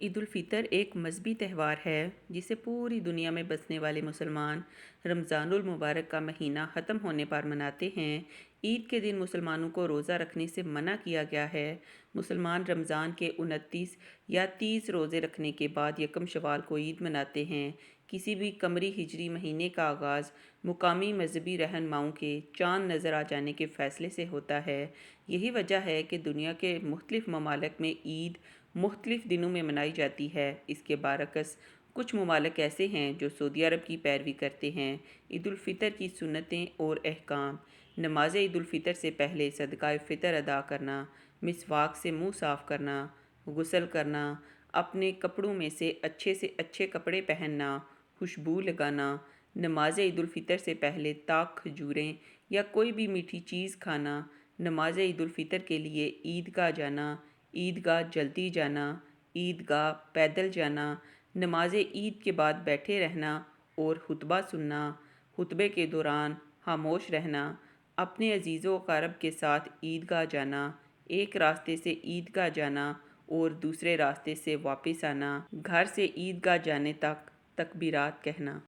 عید الفطر ایک مذہبی تہوار ہے جسے پوری دنیا میں بسنے والے مسلمان رمضان المبارک کا مہینہ ختم ہونے پر مناتے ہیں۔ عید کے دن مسلمانوں کو روزہ رکھنے سے منع کیا گیا ہے۔ مسلمان رمضان کے 29 یا 30 روزے رکھنے کے بعد یکم شوال کو عید مناتے ہیں۔ کسی بھی قمری ہجری مہینے کا آغاز مقامی مذہبی رہنماؤں کے چاند نظر آ جانے کے فیصلے سے ہوتا ہے۔ یہی وجہ ہے کہ دنیا کے مختلف ممالک میں عید مختلف دنوں میں منائی جاتی ہے۔ اس کے برعکس کچھ ممالک ایسے ہیں جو سعودی عرب کی پیروی کرتے ہیں۔ عید الفطر کی سنتیں اور احکام: نماز عید الفطر سے پہلے صدقہ فطر ادا کرنا، مسواک سے منہ صاف کرنا، غسل کرنا، اپنے کپڑوں میں سے اچھے کپڑے پہننا، خوشبو لگانا، نماز عید الفطر سے پہلے تاک کھجوریں یا کوئی بھی میٹھی چیز کھانا، نماز عید الفطر کے لیے عیدگاہ جانا، عیدگاہ جلدی جانا، عیدگاہ پیدل جانا، نماز عید کے بعد بیٹھے رہنا اور خطبہ سننا، خطبے کے دوران خاموش رہنا، اپنے عزیز و اقارب کے ساتھ عیدگاہ جانا، ایک راستے سے عیدگاہ جانا اور دوسرے راستے سے واپس آنا، گھر سے عیدگاہ جانے تک تکبیرات کہنا۔